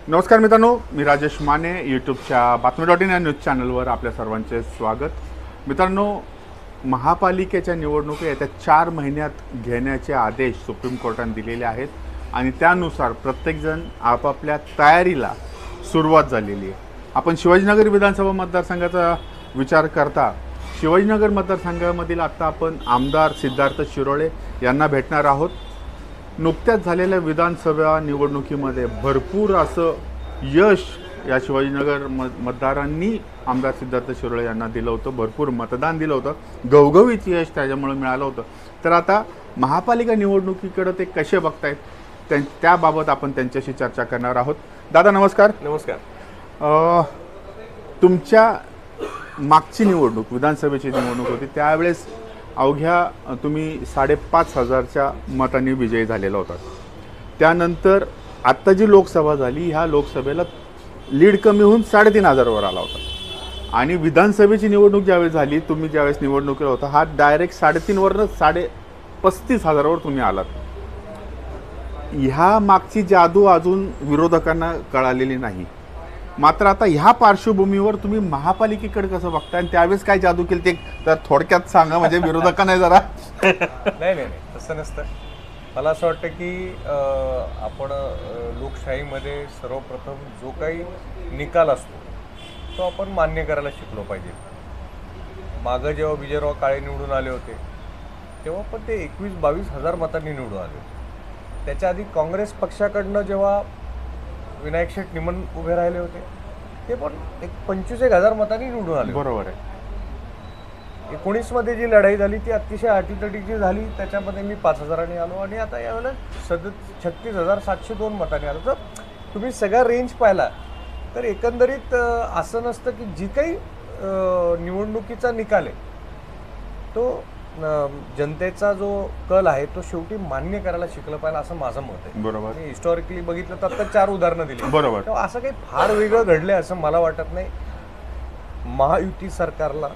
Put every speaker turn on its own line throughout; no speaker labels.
नमस्कार मित्रांनो, मी राजेश माने यूट्यूबच्या बातमी.इन या न्यूज चॅनलवर आपल्या सर्वांचे स्वागत. मित्रांनो, महापालिकेच्या निवडणुका येत्या 4 महिन्यात घेण्याचे आदेश सुप्रीम कोर्टाने दिलेले आहेत आणि त्यानुसार प्रत्येकजण आपापल्या तयारीला सुरुवात झालेली आहे. आपण शिवाजीनगर विधानसभा मतदारसंघाचा विचार करता शिवाजीनगर मतदारसंघामधील आता आपण आमदार सिद्धार्थ शिरोळे यांना भेटणार आहोत. नुकत्याच झालेल्या विधानसभा निवडणुकीमध्ये भरपूर असं यश या शिवाजीनगर मतदारांनी आमदार सिद्धार्थ शिरोळे यांना दिलं होतं. भरपूर मतदान दिलं होतं, घवघवीत यश त्याच्यामुळे मिळालं होतं. तर आता महापालिका निवडणुकीकडे ते कसे बघतायत त्याबाबत आपण त्यांच्याशी चर्चा करणार आहोत. दादा नमस्कार.
नमस्कार.
तुमच्या मागची निवडणूक विधानसभेची निवडणूक होती, त्यावेळेस अवघ्या तुम्ही 5,500च्या मतांनी विजयी झालेला होता. त्यानंतर आत्ता जी लोकसभा झाली, ह्या लोकसभेला लीड कमी होऊन 3,500वर आला होता. आणि विधानसभेची निवडणूक ज्यावेळेस झाली, तुम्ही ज्यावेळेस निवडणुकीला होता, हा डायरेक्ट 3,500वरनं 35,000वर तुम्ही आलात. ह्या मागची जादू अजून विरोधकांना कळालेली नाही. मात्र आता ह्या पार्श्वभूमीवर तुम्ही महापालिकेकडे कसं बघता आणि त्यावेळेस काय जादू केली ते तर थोडक्यात सांगा, म्हणजे विरोधकांना जरा.
नाही तसं नसतं. मला असं वाटतं की आपण लोकशाहीमध्ये सर्वप्रथम जो काही निकाल असतो तो आपण मान्य करायला शिकलो पाहिजे. मागं जेव्हा विजयराव काळे निवडून आले होते तेव्हा पण ते 21-22 हजार मतांनी निवडून आले होते. त्याच्या आधी काँग्रेस पक्षाकडनं जेव्हा विनायक शेठ निमन उभे राहिले होते ते पण 25,000 मतांनी निवडून आले.
बरोबर आहे.
19मध्ये जी लढाई झाली ती अतिशय अटीतटीची झाली, त्याच्यामध्ये मी 5,000नी आलो आणि आता यावेळेला 36,702 मतांनी आलो. तर तुम्ही सगळा रेंज पाहिला तर एकंदरीत असं नसतं की जी काही निवडणुकीचा निकाल आहे तो जनतेचा जो कल आहे तो शेवटी मान्य करायला शिकलं पाहिजे असं माझं मत आहे.
बरोबर.
मी हिस्टॉरिकली बघितलं तर आता 4 उदाहरणं दिली.
बरोबर.
तेव्हा असं काही फार वेगळं घडलंय असं मला वाटत नाही. महायुती सरकारला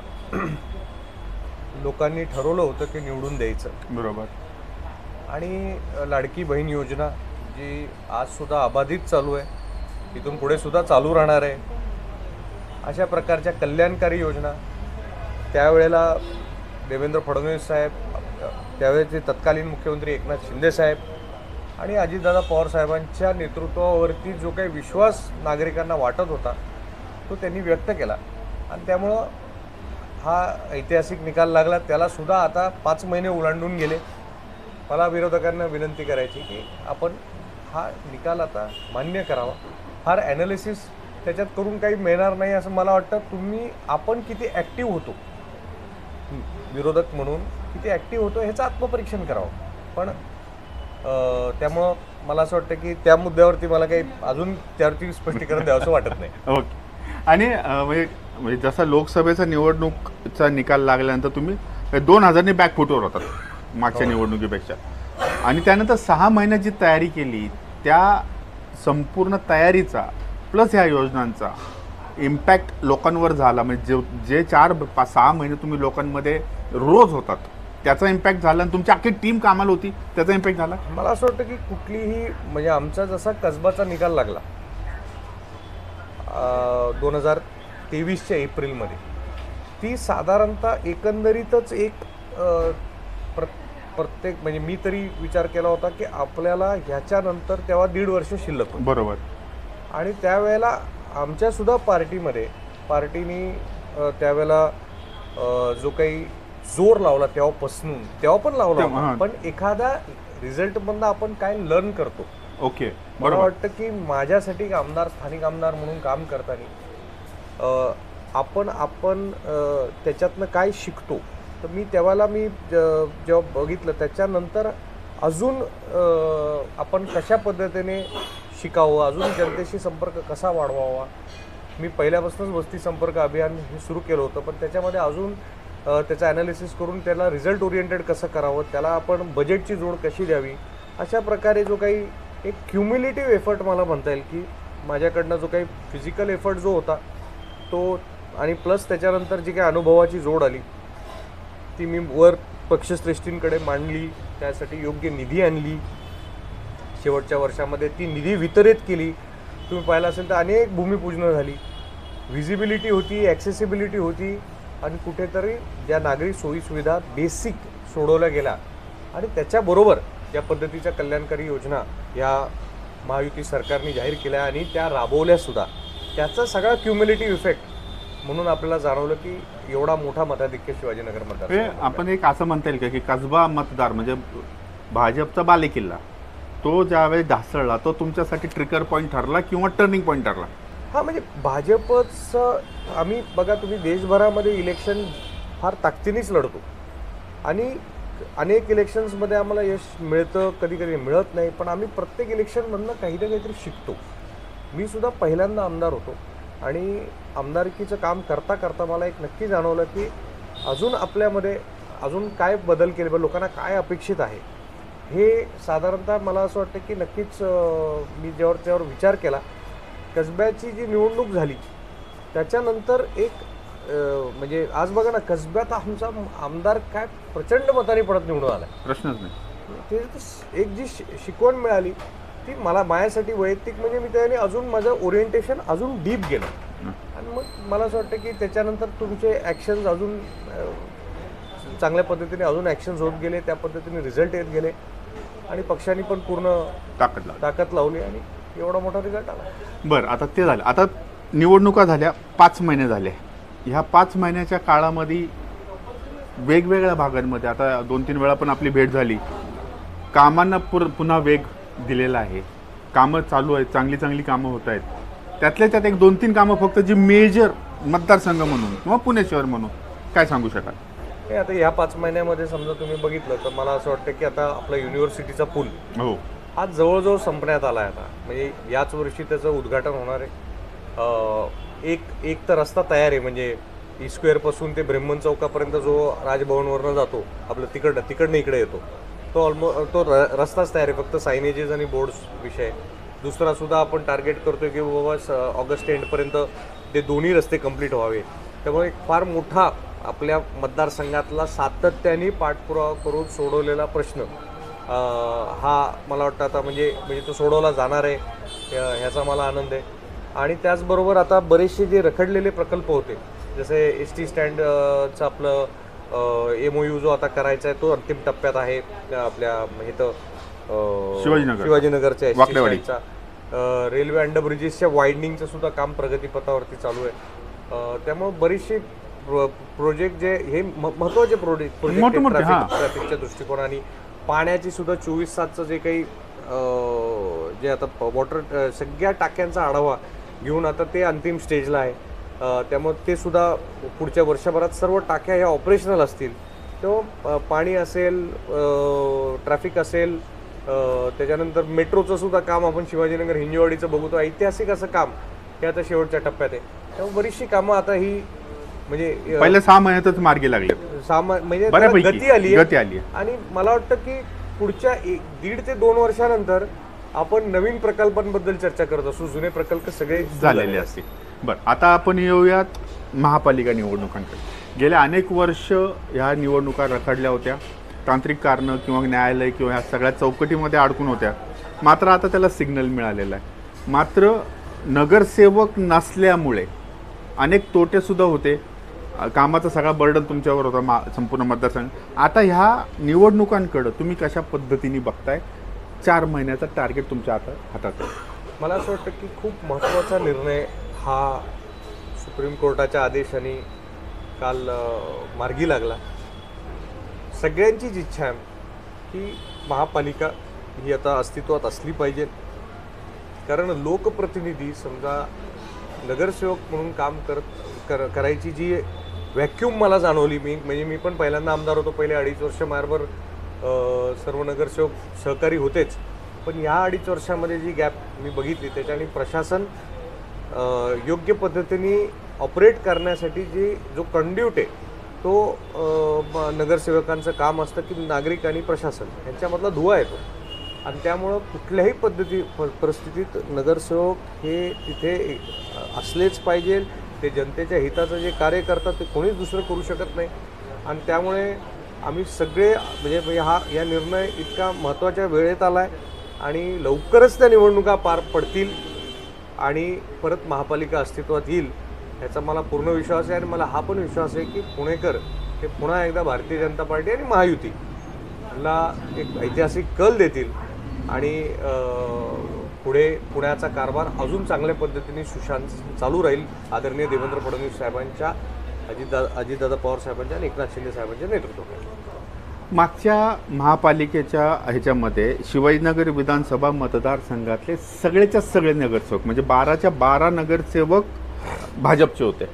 लोकांनी ठरवलं होतं की निवडून द्यायचं.
बरोबर.
आणि लाडकी बहीण योजना जी आज सुद्धा अबाधित चालू आहे, इथून पुढे सुद्धा चालू राहणार आहे. अशा प्रकारच्या कल्याणकारी योजना त्यावेळेला देवेंद्र फडणवीस साहेब, त्यावेळेचे तत्कालीन मुख्यमंत्री एकनाथ शिंदे साहेब आणि अजितदादा पवार साहेबांच्या नेतृत्वावरती जो काही विश्वास नागरिकांना वाटत होता तो त्यांनी व्यक्त केला आणि त्यामुळं हा ऐतिहासिक निकाल लागला. त्याला सुद्धा आता 5 महिने ओलांडून गेले. मला विरोधकांना विनंती करायची की आपण हा निकाल आता मान्य करावा. फार ॲनालिसिस त्याच्यात करून काही मिळणार नाही असं मला वाटतं. आपण किती ॲक्टिव्ह होतो, विरोधक म्हणून किती ॲक्टिव्ह होतो ह्याचं आत्मपरीक्षण करावं. पण त्यामुळं मला असं वाटतं की त्या मुद्द्यावरती मला काही अजून त्यावरती स्पष्टीकरण द्यावं असं वाटत नाही.
ओके. आणि म्हणजे जसा लोकसभेचा निवडणूकचा निकाल लागल्यानंतर तुम्ही 2,000नी बॅकफुटवर होतात मागच्या निवडणुकीपेक्षा. आणि त्यानंतर 6 महिन्याची तयारी केली, त्या संपूर्ण तयारीचा प्लस ह्या योजनांचा इम्पॅक्ट लोकांवर झाला. म्हणजे जे 4-6 महिने तुम्ही लोकांमध्ये रोज होतात त्याचा इम्पॅक्ट झाला आणि तुमची अख्खी टीम कामाला होती त्याचा इम्पॅक्ट झाला.
मला असं वाटतं की कुठलीही म्हणजे आमचा जसा कसबाचा निकाल लागला 2023च्या एप्रिलमध्ये, ती साधारणतः एकंदरीतच एक प्रत्येक म्हणजे मी तरी विचार केला होता की आपल्याला ह्याच्यानंतर तेव्हा 1.5 वर्ष शिल्लक होतं.
बरोबर.
आणि त्यावेळेला आमच्यासुद्धा पार्टीनी त्यावेळेला जो काही जोर लावला तेव्हा पण लावला, पण एखादा रिझल्टमधनं आपण काय लर्न करतो.
ओके.
मला वाटतं की माझ्यासाठी स्थानिक आमदार म्हणून काम करताना आपण त्याच्यातनं काय शिकतो. तर मी जेव्हा बघितलं त्याच्यानंतर अजून आपण कशा पद्धतीने शिकावं, अजून जनतेशी संपर्क कसा वाढवावा. मी पहिल्यापासूनच वस्ती संपर्क अभियान हे सुरू केलं होतं, पण त्याच्यामध्ये अजून त्याचं ॲनालिसिस करून त्याला रिझल्ट ओरिएंटेड कसं करावं, त्याला आपण बजेटची जोड कशी द्यावी, अशा प्रकारे जो काही एक क्युम्युलेटिव्ह एफर्ट मला म्हणता येईल की माझ्याकडनं जो काही फिजिकल एफर्ट जो होता तो आणि प्लस त्याच्यानंतर जी काही अनुभवाची जोड आली ती मी वर पक्षश्रेष्ठींकडे मांडली, त्यासाठी योग्य निधी आणली. शेवटच्या वर्षामध्ये ती निधी वितरित केली. तुम्ही पाहिलं असेल तर अनेक भूमिपूजनं झाली, व्हिजिबिलिटी होती, ॲक्सेसिबिलिटी होती आणि कुठेतरी ज्या नागरी सोयीसुविधा बेसिक सोडवल्या गेल्या आणि त्याच्याबरोबर ज्या पद्धतीच्या कल्याणकारी योजना या महायुती सरकारने जाहीर केल्या आणि त्या राबवल्यासुद्धा त्याचा सगळा क्युम्युलेटिव्ह इफेक्ट म्हणून आपल्याला जाणवलं की एवढा मोठा मताधिक्य शिवाजीनगर मतदार
आपण एक असं म्हणता येईल का की कसबा मतदार म्हणजे भाजपचा बालेकिल्ला तो ज्यावेळी ढासळला तो तुमच्यासाठी ट्रिगर पॉईंट ठरला किंवा टर्निंग पॉईंट ठरला?
हां, म्हणजे भाजपचं आम्ही बघा तुम्ही देशभरामध्ये इलेक्शन फार ताकदीनेच लढतो आणि अनेक इलेक्शन्समध्ये आम्हाला यश मिळतं, कधी कधी मिळत नाही, पण आम्ही प्रत्येक इलेक्शनमधनं काही ना काहीतरी शिकतो. मी सुद्धा पहिल्यांदा आमदार होतो आणि आमदारकीचं काम करता करता मला एक नक्की जाणवलं की अजून आपल्यामध्ये अजून काय बदल केले पाहिजे, लोकांना काय अपेक्षित आहे हे साधारणतः मला असं वाटतं की नक्कीच मी त्यावर विचार केला. कसब्याची जी निवडणूक झाली त्याच्यानंतर एक म्हणजे आज बघा ना, कसब्यात आमचा आमदार काय प्रचंड मताने पडत निवडून आला,
प्रश्नच नाही.
ते एक जी शिकवण मिळाली ती मला माझ्यासाठी वैयक्तिक म्हणजे मी त्याने अजून माझं ओरिएंटेशन अजून डीप गेलं आणि मग मला असं वाटतं की त्याच्यानंतर तुमचे ॲक्शन्स अजून चांगल्या पद्धतीने अजून ॲक्शन्स होत गेले, त्या पद्धतीने रिझल्ट येत गेले आणि पक्षाने पण पूर्ण ताकद लावली आणि एवढा मोठा रिझल्ट आला.
बरं, आता ते झालं. आता निवडणुका झाल्या, 5 महिने झाले. ह्या 5 महिन्याच्या काळामध्ये वेगवेगळ्या भागांमध्ये आता 2-3 वेळा पण आपली भेट झाली, कामांना पुन्हा वेग दिलेला आहे, कामं चालू आहेत, चांगली चांगली कामं होत आहेत. त्यातल्या त्यात एक 2-3 कामं फक्त जी मेजर मतदारसंघ म्हणून किंवा पुणे शहर म्हणून काय सांगू शकाल?
हे आता ह्या 5 महिन्यामध्ये समजा तुम्ही बघितलं तर मला असं वाटतं की आता आपला युनिव्हर्सिटीचा पूल
हो
आज जवळजवळ संपण्यात आला आहे. आता म्हणजे याच वर्षी त्याचं उद्घाटन होणार आहे. एक तर रस्ता तयार आहे, म्हणजे स्क्वेअरपासून ते ब्रह्मन चौकापर्यंत जो राजभवनवरनं जातो आपलं तिकडनं इकडे येतो तो रस्ताच तयार आहे, फक्त सायनेजेस आणि बोर्ड्स विषय. दुसरा सुद्धा आपण टार्गेट करतोय की बाबा ऑगस्ट एंडपर्यंत ते दोन्ही रस्ते कंप्लीट व्हावे. त्यामुळे एक फार मोठा आपल्या मतदारसंघातला सातत्याने पाठपुरावा करून सोडवलेला प्रश्न हा मला वाटतं आता म्हणजे तो सोडवला जाणार आहे, ह्याचा मला आनंद आहे. आणि त्याचबरोबर आता बरेचसे जे रखडलेले प्रकल्प होते, जसे ST स्टँडचं आपलं MOU जो आता करायचा आहे तो अंतिम टप्प्यात आहे. आपल्या इथं शिवाजीनगरच्या ST स्टँडचा रेल्वे अंडरब्रिजेसच्या वायडनिंगचं सुद्धा काम प्रगतीपथावरती चालू आहे. त्यामुळे बरीचशी प्रोजेक्ट जे हे महत्त्वाचे प्रोजेक्ट ट्रॅफिकच्या दृष्टिकोनाने पाण्याची सुद्धा 24/7चं जे काही जे आता वॉटर सगळ्या टाक्यांचा आढावा घेऊन आता ते अंतिम स्टेजला आहे. त्यामुळे ते सुद्धा पुढच्या वर्षभरात सर्व टाक्या ह्या ऑपरेशनल असतील. तेव्हा पाणी असेल, ट्रॅफिक असेल, त्याच्यानंतर मेट्रोचं सुद्धा काम आपण शिवाजीनगर हिंजवाडीचं बघतो, ऐतिहासिक असं काम हे आता शेवटच्या टप्प्यात आहे. त्यामुळे बरीचशी कामं आता ही म्हणजे
पहिल्या 6 महिन्यातच मार्गी लागले,
म्हणजे गती आली आणि मला वाटतं की पुढच्या 1.5 ते 2 वर्षानंतर आपण नवीन प्रकल्पांबद्दल चर्चा करत असू, जुने प्रकल्प सगळे
झालेले असतील. बरं, आता आपण येऊयात महापालिका निवडणुकांकडे. गेल्या अनेक वर्ष ह्या निवडणुका रखडल्या होत्या, तांत्रिक कारणं किंवा न्यायालय किंवा ह्या सगळ्या चौकटीमध्ये अडकून होत्या. मात्र आता त्याला सिग्नल मिळालेला आहे. मात्र नगरसेवक नसल्यामुळे अनेक तोटेसुद्धा होते, कामाचा सगळा बर्डन तुमच्यावर होता संपूर्ण मतदारसंघ. आता ह्या निवडणुकांकडं तुम्ही कशा पद्धतीने बघताय? 4 महिन्याचा टार्गेट तुमच्या हातात आहे.
मला असं वाटतं की खूप महत्त्वाचा निर्णय हा सुप्रीम कोर्टाच्या आदेशाने काल मार्गी लागला. सगळ्यांचीच इच्छा आहे की महापालिका ही आता अस्तित्वात असली पाहिजे, कारण लोकप्रतिनिधी समजा नगरसेवक म्हणून काम करायची जी व्हॅक्यूम मला जाणवली, मी पण पहिल्यांदा आमदार होतो. पहिले 2.5 वर्ष माझ्याबरोबर सर्व नगरसेवक सहकारी होतेच, पण ह्या 2.5 वर्षामध्ये जी गॅप मी बघितली त्याच्याने प्रशासन योग्य पद्धतीने ऑपरेट करण्यासाठी जो कंड्यूट आहे तो नगरसेवकांचं काम असतं की नागरिक आणि प्रशासन यांच्यामधला दुवा येतो. आणि त्यामुळं कुठल्याही परिस्थितीत नगरसेवक हे तिथे असलेच पाहिजे. ते जनतेच्या हिताचं जे कार्य करतात ते कोणीच दुसरं करू शकत नाही. आणि त्यामुळे आम्ही सगळे म्हणजे या निर्णय इतका महत्त्वाच्या वेळेत आला आहे आणि लवकरच त्या निवडणुका पार पडतील आणि परत महापालिका अस्तित्वात येईल ह्याचा मला पूर्ण विश्वास आहे. आणि मला हा पण विश्वास आहे की पुणेकर हे पुन्हा एकदा भारतीय जनता पार्टी आणि महायुतीला एक ऐतिहासिक कल देतील आणि पुढे पुण्याचा कारभार अजून चांगल्या पद्धतीने सुशांत चालू राहील आदरणीय देवेंद्र फडणवीस साहेबांच्या, अजितदादा पवार साहेबांच्या आणि एकनाथ शिंदे साहेबांच्या नेतृत्वाखाली.
मागच्या महापालिकेच्या ह्याच्यामध्ये शिवाजीनगर विधानसभा मतदारसंघातले सगळेच्या सगळे नगरसेवक म्हणजे 12च्या 12 नगरसेवक भाजपचे होते.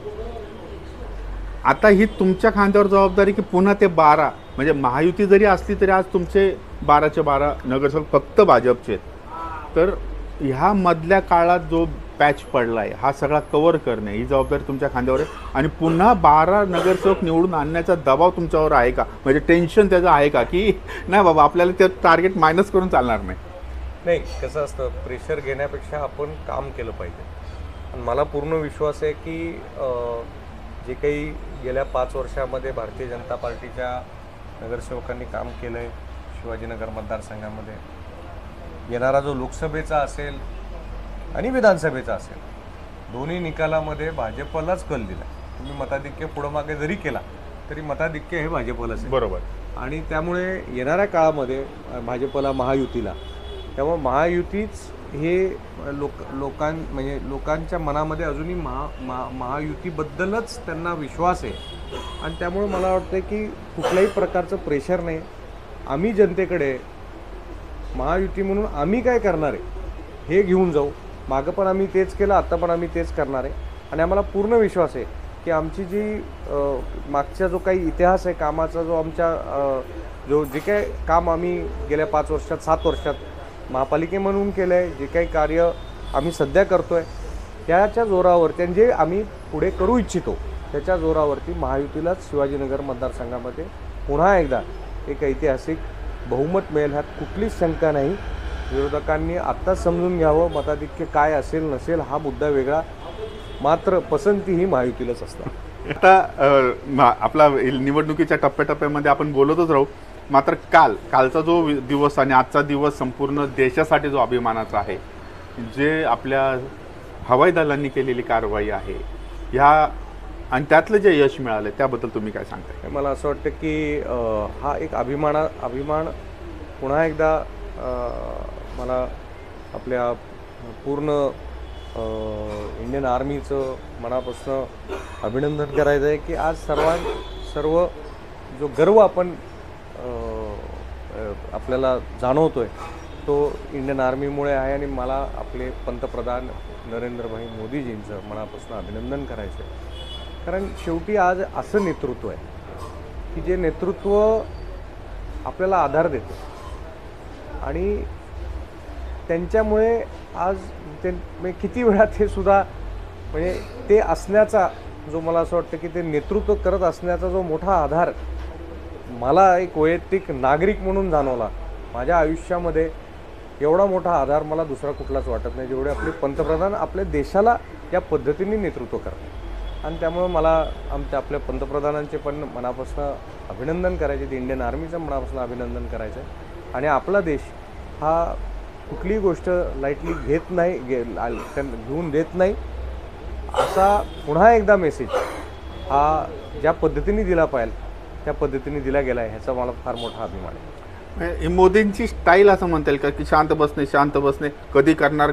आता ही तुमच्या खांद्यावर जबाबदारी की पुन्हा ते 12 म्हणजे महायुती जरी असली तरी आज तुमचे 12च्या 12 नगरसेवक फक्त भाजपचे आहेत. तर ह्या मधल्या काळात जो पॅच पडला आहे हा सगळा कव्हर करणे ही जबाबदारी तुमच्या खांद्यावर आहे. आणि पुन्हा 12 नगरसेवक निवडून आणण्याचा दबाव तुमच्यावर आहे का? म्हणजे टेन्शन त्याचं आहे का की नाही बाबा आपल्याला ते टार्गेट मायनस करून चालणार नाही?
नाही, कसं असतं, प्रेशर घेण्यापेक्षा आपण काम केलं पाहिजे. आणि मला पूर्ण विश्वास आहे की जे काही गेल्या 5 वर्षामध्ये भारतीय जनता पार्टीच्या नगरसेवकांनी काम केलं आहे शिवाजीनगर मतदारसंघामध्ये, येणारा जो लोकसभेचा असेल आणि विधानसभेचा असेल दोन्ही निकालामध्ये भाजपलाच कल दिला. तुम्ही मताधिक्य पुढं मागे जरी केला तरी मताधिक्य हे भाजपलाच आहे.
बरोबर.
आणि त्यामुळे येणाऱ्या काळामध्ये भाजपला महायुतीला, त्यामुळे महायुतीच हे म्हणजे लोकांच्या मनामध्ये अजूनही महायुतीबद्दलच त्यांना विश्वास आहे. आणि त्यामुळे मला वाटतं की कुठल्याही प्रकारचं प्रेशर नाही. आम्ही जनतेकडे महायुती म्हणून आम्ही काय करणार आहे हे घेऊन जाऊ. मागं पण आम्ही तेच केलं, आत्ता पण आम्ही तेच करणार आहे. आणि आम्हाला पूर्ण विश्वास आहे की आमची जी मागचा जो काही इतिहास आहे कामाचा, जो आमच्या जे काही काम आम्ही गेल्या 5 वर्षात 7 वर्षात महापालिके म्हणून केलं आहे, जे काही कार्य आम्ही सध्या करतो आहे त्याच्या जोरावरती आणि जे आम्ही पुढे करू इच्छितो त्याच्या जोरावरती महायुतीलाच शिवाजीनगर मतदारसंघामध्ये पुन्हा एकदा एक ऐतिहासिक बहुमत मिळेल ह्यात कुठलीच शंका नाही. विरोधकांनी आत्ताच समजून घ्यावं मताधिक्य काय असेल नसेल हा मुद्दा वेगळा, मात्र पसंती ही महायुतीलाच असतात.
आता आपला निवडणुकीच्या टप्प्याटप्प्यामध्ये आपण बोलतच राहू. मात्र कालचा जो दिवस आणि आजचा दिवस संपूर्ण देशासाठी जो अभिमानाचा आहे, जे आपल्या हवाई दलांनी केलेली कारवाई आहे ह्या आणि त्यातलं जे यश मिळालं त्याबद्दल तुम्ही काय सांगताय?
मला असं वाटतं की हा एक अभिमान पुन्हा एकदा मला आपल्या पूर्ण इंडियन आर्मीचं मनापासून अभिनंदन करायचं आहे की आज सर्व जो गर्व आपण आपल्याला जाणवतोय तो इंडियन आर्मीमुळे आहे. आणि मला आपले पंतप्रधान नरेंद्रभाई मोदीजींचं मनापासून अभिनंदन करायचं आहे. कारण शेवटी आज असं नेतृत्व आहे की जे नेतृत्व आपल्याला आधार देतं आणि त्यांच्यामुळे आज ते किती वेळा ते सुद्धा म्हणजे ते असण्याचा जो मला असं वाटतं की ते नेतृत्व करत असण्याचा जो मोठा आधार मला एक वैयक्तिक नागरिक म्हणून जाणवला. माझ्या आयुष्यामध्ये एवढा मोठा आधार मला दुसरा कुठलाच वाटत नाही जेवढे आपले पंतप्रधान आपल्या देशाला या पद्धतीने नेतृत्व करतात. आणि त्यामुळे मला आपल्या पंतप्रधानांचे पण मनापासून अभिनंदन करायचे, इंडियन आर्मीचं मनापासून अभिनंदन करायचं आहे. आणि आपला देश हा कुठलीही गोष्ट लाईटली घेत नाही, घेऊन देत नाही असा पुन्हा एकदा मेसेज हा ज्या पद्धतीने दिला पाहिजे त्या पद्धतीने दिला गेला आहे ह्याचा मला फार मोठा अभिमान आहे.
मोदींची स्टाईल असं म्हणता येईल का की शांत बसणे कधी करणार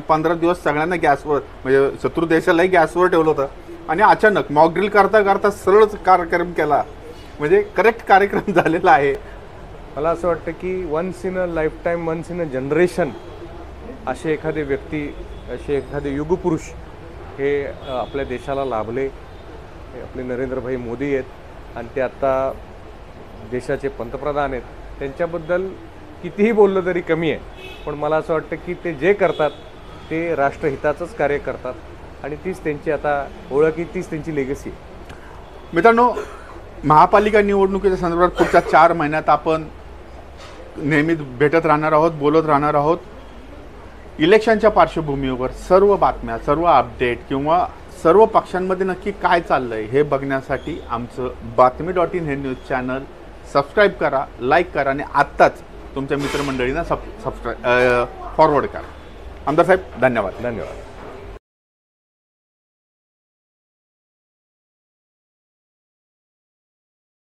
15 दिवस सगळ्यांना गॅसवर म्हणजे शत्रू देशालाही गॅसवर ठेवलं होतं आणि अचानक मॉकड्रिल करता सरळच कार्यक्रम केला. म्हणजे करेक्ट कार्यक्रम झालेला आहे.
मला असं वाटतं की once in a lifetime, once in a generation असे एखादे व्यक्ती, असे एखादे युगपुरुष हे आपल्या देशाला लाभले. हे आपले नरेंद्रभाई मोदी आहेत आणि ते आत्ता देशाचे पंतप्रधान आहेत. त्यांच्याबद्दल कितीही बोललं तरी कमी आहे. पण मला असं वाटतं की ते जे करतात ते राष्ट्रहिताचंच कार्य करतात आणि तीच त्यांची आता ओळख आहे, तीच त्यांची लेगसी आहे.
मित्रांनो, महापालिका निवडणुकीच्या संदर्भात पुढच्या 4 महिन्यात आपण नेहमी भेटत राहणार आहोत, बोलत राहणार आहोत. इलेक्शनच्या पार्श्वभूमीवर सर्व बातम्या, सर्व अपडेट किंवा सर्व पक्षांमध्ये नक्की काय चाललंय हे बघण्यासाठी आमचं बातमी.in हे न्यूज चॅनल सबस्क्राईब करा, लाईक करा आणि आत्ताच तुमच्या मित्रमंडळींना फॉरवर्ड करा. आमदार साहेब, धन्यवाद.